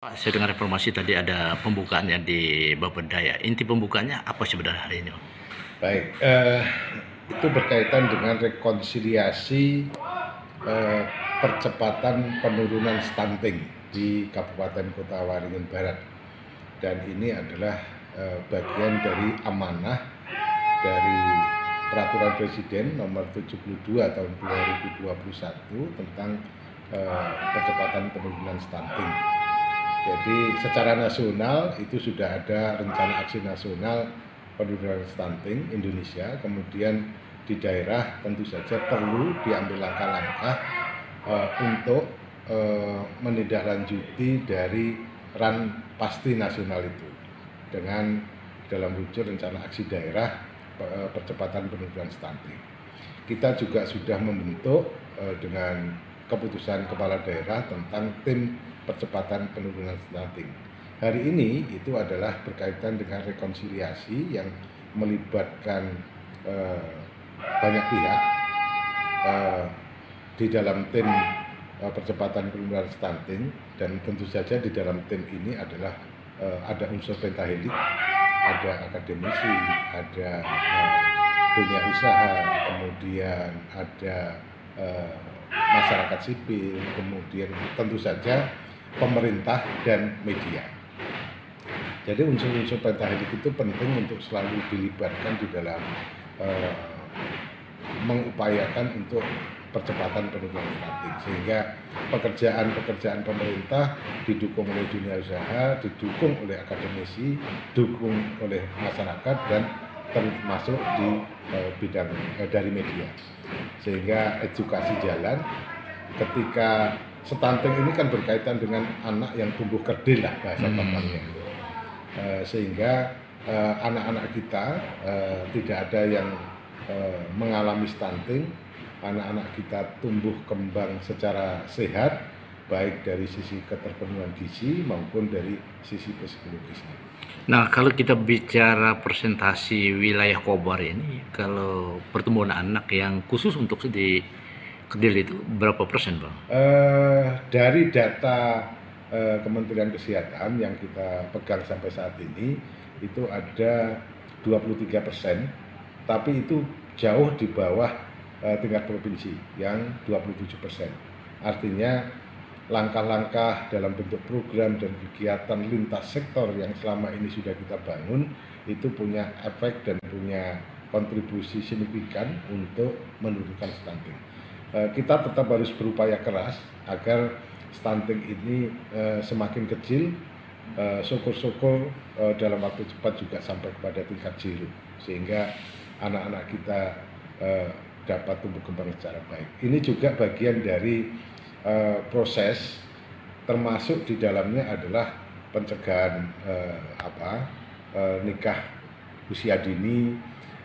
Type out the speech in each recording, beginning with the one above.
Pak, saya dengar informasi tadi ada pembukaannya di Bapedaya. Inti pembukanya apa sebenarnya hari ini, Pak? Baik, itu berkaitan dengan rekonsiliasi percepatan penurunan stunting di Kabupaten Kota Waringin Barat. Dan ini adalah bagian dari amanah dari Peraturan Presiden Nomor 72 Tahun 2021 tentang percepatan penurunan stunting. Jadi secara nasional itu sudah ada rencana aksi nasional penurunan stunting Indonesia. Kemudian di daerah tentu saja perlu diambil langkah-langkah untuk menindaklanjuti dari ran pasti nasional itu dengan dalam wujud rencana aksi daerah percepatan penurunan stunting. Kita juga sudah membentuk dengan keputusan kepala daerah tentang tim percepatan penurunan stunting. Hari ini itu adalah berkaitan dengan rekonsiliasi yang melibatkan banyak pihak di dalam tim percepatan penurunan stunting, dan tentu saja di dalam tim ini adalah ada unsur pentahelik, ada akademisi, ada dunia usaha, kemudian ada masyarakat sipil, kemudian tentu saja pemerintah dan media. Jadi unsur-unsur pentahelik itu penting untuk selalu dilibatkan di dalam mengupayakan untuk percepatan penurunan stunting, sehingga pekerjaan pemerintah didukung oleh dunia usaha, didukung oleh akademisi, didukung oleh masyarakat, dan termasuk di bidang dari media, sehingga edukasi jalan. Ketika stunting ini kan berkaitan dengan anak yang tumbuh kerdil lah bahasa gampangnya, sehingga anak-anak kita tidak ada yang mengalami stunting. Anak-anak kita tumbuh kembang secara sehat, baik dari sisi keterpenuhan gizi maupun dari sisi psikologisnya. Nah, kalau kita bicara presentasi wilayah Kobar ini, kalau pertumbuhan anak yang khusus untuk di Kedil itu berapa persen, Bang? Dari data Kementerian Kesehatan yang kita pegang sampai saat ini itu ada 23%, tapi itu jauh di bawah tingkat provinsi yang 27%. Artinya langkah-langkah dalam bentuk program dan kegiatan lintas sektor yang selama ini sudah kita bangun itu punya efek dan punya kontribusi signifikan untuk menurunkan stunting. Kita tetap harus berupaya keras agar stunting ini semakin kecil, syukur-syukur dalam waktu cepat juga sampai kepada tingkat zero, sehingga anak-anak kita dapat tumbuh kembang secara baik. Ini juga bagian dari proses, termasuk di dalamnya adalah pencegahan nikah usia dini,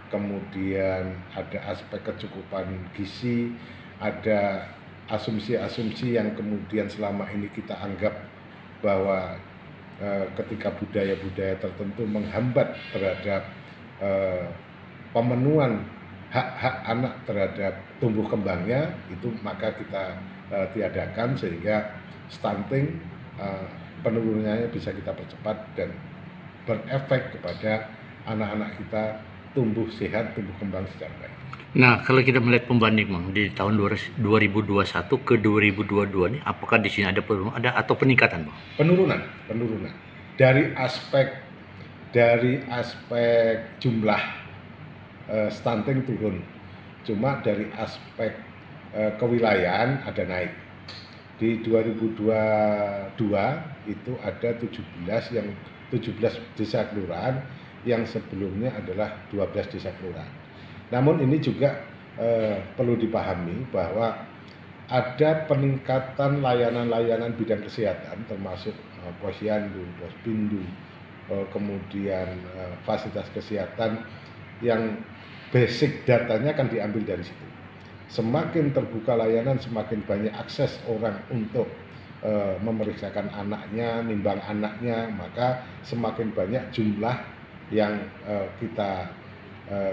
kemudian ada aspek kecukupan gizi, ada asumsi-asumsi yang kemudian selama ini kita anggap bahwa ketika budaya-budaya tertentu menghambat terhadap pemenuhan hak-hak anak terhadap tumbuh kembangnya, itu maka kita tiadakan, sehingga stunting penurunannya bisa kita percepat dan berefek kepada anak-anak kita tumbuh sehat, tumbuh kembang secara baik. Nah, kalau kita melihat pembanding, Bang, di tahun 2021 ke 2022 ini, apakah di sini ada penurunan atau peningkatan, Bang? Penurunan. Dari aspek jumlah stunting turun, cuma dari aspek kewilayahan ada naik. Di 2022 itu ada 17 desa kelurahan yang sebelumnya adalah 12 desa kelurahan. Namun ini juga perlu dipahami bahwa ada peningkatan layanan-layanan bidang kesehatan, termasuk posyandu, pospindu, kemudian fasilitas kesehatan yang basic datanya akan diambil dari situ. Semakin terbuka layanan, semakin banyak akses orang untuk memeriksakan anaknya, nimbang anaknya, maka semakin banyak jumlah yang kita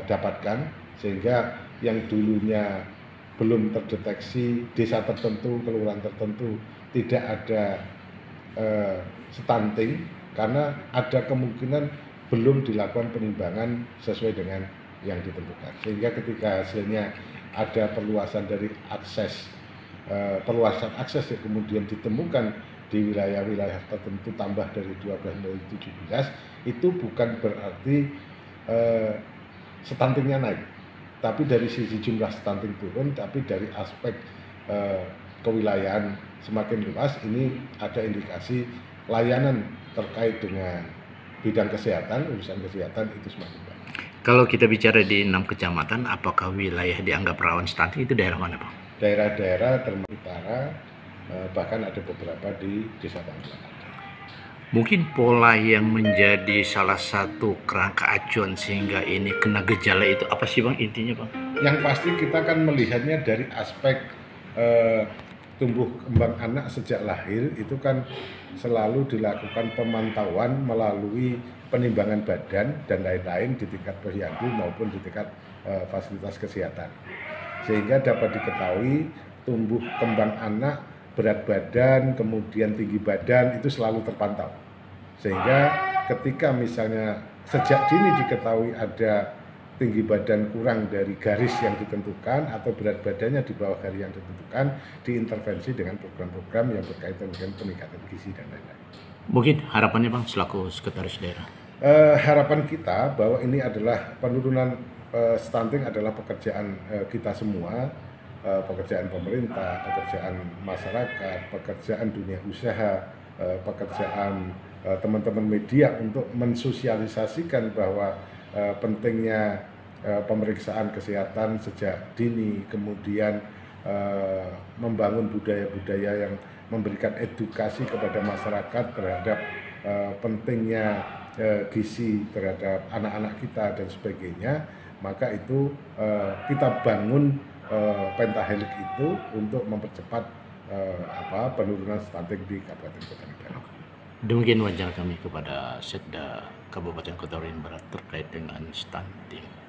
dapatkan, sehingga yang dulunya belum terdeteksi desa tertentu, kelurahan tertentu tidak ada stunting karena ada kemungkinan belum dilakukan penimbangan sesuai dengan yang ditentukan. Sehingga ketika hasilnya ada perluasan dari perluasan akses yang kemudian ditemukan di wilayah-wilayah tertentu tambah dari 12 menjadi 17, itu bukan berarti stuntingnya naik, tapi dari sisi jumlah stunting turun, tapi dari aspek kewilayahan semakin luas, ini ada indikasi layanan terkait dengan bidang kesehatan, urusan kesehatan itu semakin baik. Kalau kita bicara di 6 kecamatan, apakah wilayah dianggap rawan stunting itu daerah mana, Pak? Daerah-daerah termasuk utara, bahkan ada beberapa di Desa Bangladesh. Mungkin pola yang menjadi salah satu kerangka acuan sehingga ini kena gejala itu apa sih, Bang, intinya, Bang? Yang pasti kita akan melihatnya dari aspek tumbuh kembang anak sejak lahir, itu kan selalu dilakukan pemantauan melalui penimbangan badan dan lain-lain di tingkat posyandu maupun di tingkat fasilitas kesehatan, sehingga dapat diketahui tumbuh kembang anak, berat badan, kemudian tinggi badan itu selalu terpantau, sehingga ketika misalnya sejak dini diketahui ada tinggi badan kurang dari garis yang ditentukan atau berat badannya di bawah garis yang ditentukan, diintervensi dengan program-program yang berkaitan dengan peningkatan gizi dan lain-lain. Mungkin harapannya, Bang, selaku sekretaris daerah. Harapan kita bahwa ini adalah penurunan stunting adalah pekerjaan kita semua, pekerjaan pemerintah, pekerjaan masyarakat, pekerjaan dunia usaha, pekerjaan teman-teman media untuk mensosialisasikan bahwa pentingnya pemeriksaan kesehatan sejak dini, kemudian membangun budaya-budaya yang memberikan edukasi kepada masyarakat terhadap pentingnya gizi terhadap anak-anak kita dan sebagainya. Maka itu kita bangun pentahelik itu untuk mempercepat penurunan stunting di Kabupaten Kota Negara. Demikian wawancara kami kepada Setda Kabupaten Kota Waringin Barat terkait dengan stunting.